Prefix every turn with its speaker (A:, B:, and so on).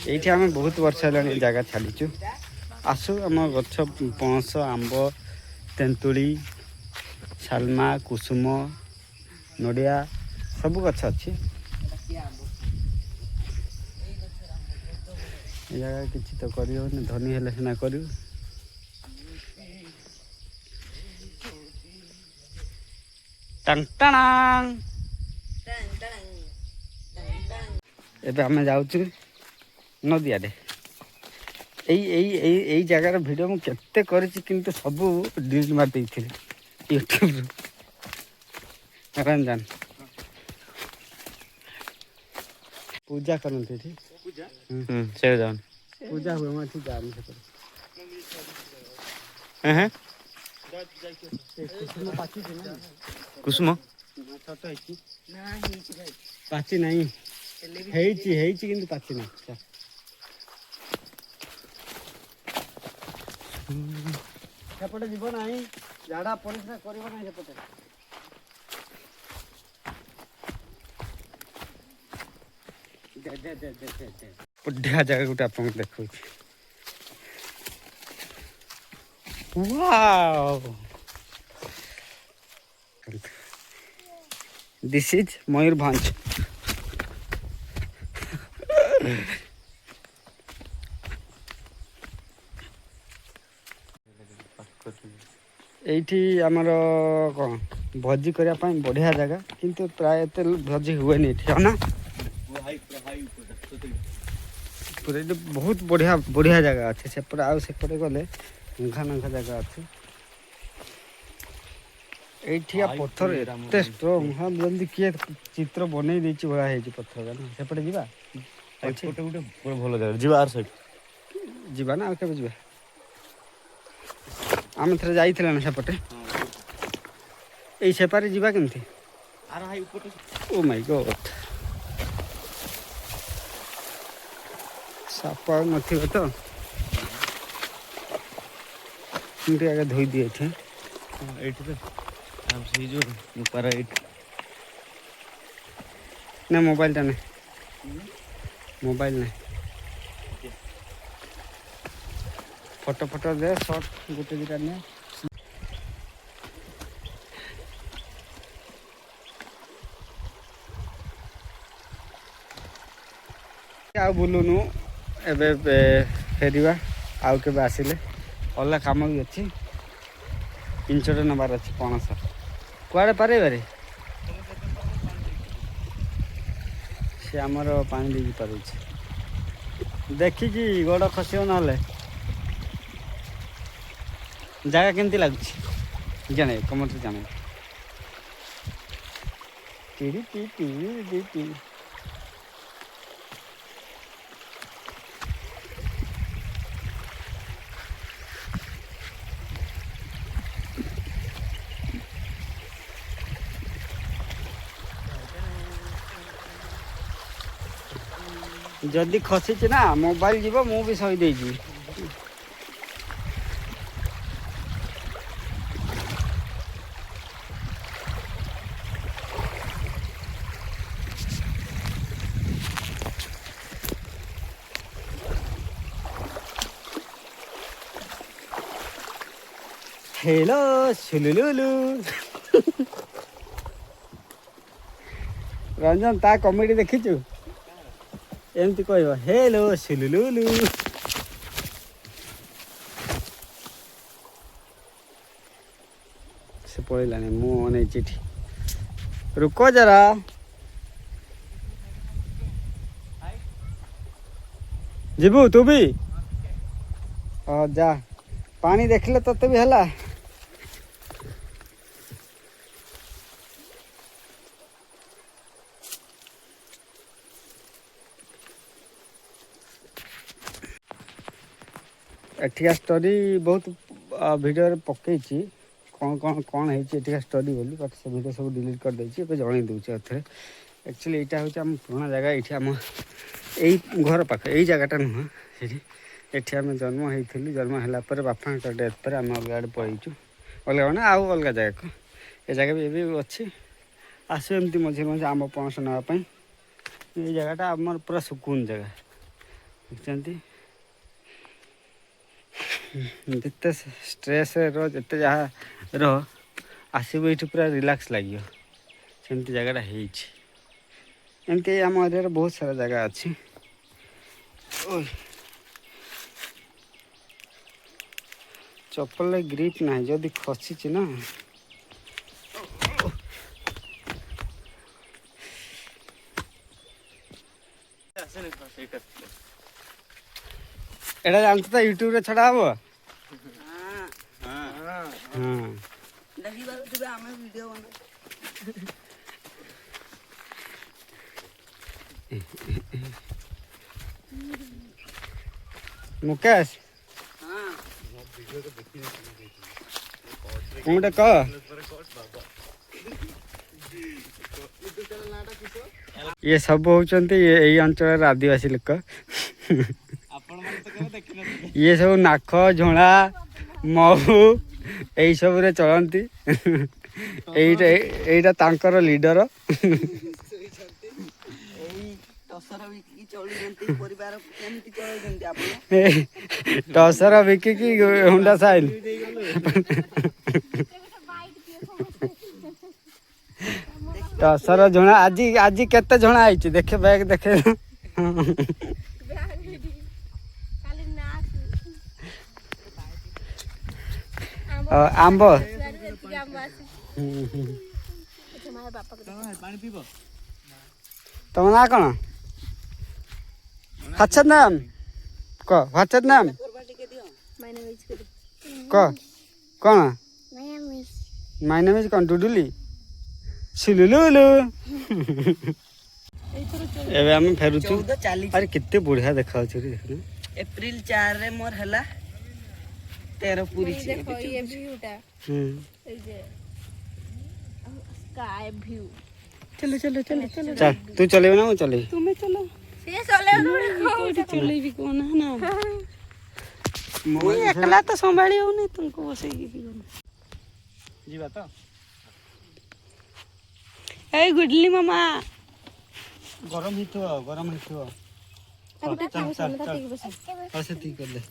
A: ये आम बहुत वर्ष है जगह छाड़ीचु आसु आम गछ पणस आंब तेंतुली सालमा कुसुम नड़िया सब गछ अच्छी जगह किसी तो कर धनी हेल्ले सीना कर एबे आम जाऊँ नदी आड़े यही जगार भिडियो मुझे केते करिछि किंतु सब डिलीट मार देइथिले यूट्यूब रंजन पूजा करते थी से जान पूजा हुए मत जान से हैं कुसुम छोट है पाची नहीं किंतु पाची नहीं सेपटे जीव ना झाड़ा परिश्रा कर सेपटे बढ़िया जगह गोटे आप देखा दिस इज मयूरभंज एठी आमर कौन भोजी करने बढ़िया जगह किंतु प्राय एत भोजी हुए है ना पूरा बहुत बढ़िया बढ़िया जगह अच्छे सेपटे आउ सेपटे गले नंखा नंखा जगह अच्छे एठिया पत्थर एते स्ट्रॉन्ग हाँ जल्दी किए चित्र बनई देछि भला है पत्थर ना सेपटे जीवा
B: एपटे गोटे भल जगह जीवा आर साइड
A: जीवा ना केबे जीवा आम थे जाइथिला ना सेपटे एई सेपारे जीवा केमथि
B: आर हाई ऊपर
A: ओ माय गॉड साप नथिबे तो मुझे आगे धोई दिए थे
B: एठी तो हम से जो ऊपर एट
A: ना मोबाइल टा नहीं मोबाइल नहीं फोटो फोटो दे शॉर्ट गोटे दुटा ने आ बुलुनु एबे फेरिया आउ के आसिले अलग कम भी अच्छी इंचटे नबार अच्छी पणस कुआड़े पारे बारे सी आमर पानी देकी पारुछि देखिकी गोड़ खसो ना जगह केमती लगुच जाने कमेंट जाने टीरी टी टी टी जदि खसी ना मोबाइल जीव मु भी सही दे हेलो सुलुलुलु रंजन ता कमेडी देखिचु एमती कह हेलो सुलुलुलु से पड़ेलानी मु अने चिठी रुको जरा जीबू तू भी जा पानी देखले तते भी हला एठिका स्टोरी बहुत वीडियो पकई कौन कौन कौन है स्टोरी बोली बट से वीडियो सब डिलीट कर देछि ए जणै दूचे थे एक्चुअली एटा होचे हम पुराना जगह एठी हम एई घर पाख एई जगहटा नुह सेठी एठी हम जन्म होइथिलु जन्म हला पर बापा का डेथ पर हम अलग आड़े पळैछु अलग माने आउ अलग जगह को ए जगह भी अच्छी आसु एमती मझे मझे आम पणस ना पई ए जगहटा हमर पूरा सुकून जगह देखते जिते स्ट्रेस रो जिते जहाँ रह आसबू ये पूरा रिलैक्स लगे सेमती जगहटा एमती आम एरिया बहुत सारा जगह अच्छी चप्पल ग्रिप ना जदि खसी ना एटा जानते तो यूट्यूब रे छड़ा हबो मुकेश कौनटा कह ये सब होचंती ये अंचल आदिवासी लोक ये सब नाक झोड़ा महू यही सब रे चलती एटा तांकर लीडर टसर बिकिकी हुंडा साइल टसर झोड़ा आज आज केते झोड़ा आइछि देखे बैग देखे आंब तुम ना कौन व्हाट्सएप नाम क व्हाट्सएप नाम क कौन माय नेम इज कौन डुडुली सुलुलुलु एबे हम फेरुछु अरे कितने बढ़िया देखा रे देखना
C: एप्रिल 4 रे मोर हला 13 पूरी छी
D: देखो ये व्यूटा ए जे स्काई व्यू
C: चलो चलो चलो चलो
A: चल तू चलेबे ना मैं चले
C: तुम्हें चलो
D: से चले ना
C: चले भी कौन है ना मैं अकेला तो संभाली हो नहीं तुमको बसेगी भी
A: जी बता
C: ए गुडली मामा
A: गरम हितो चल चल चल ऐसे ठीक कर दे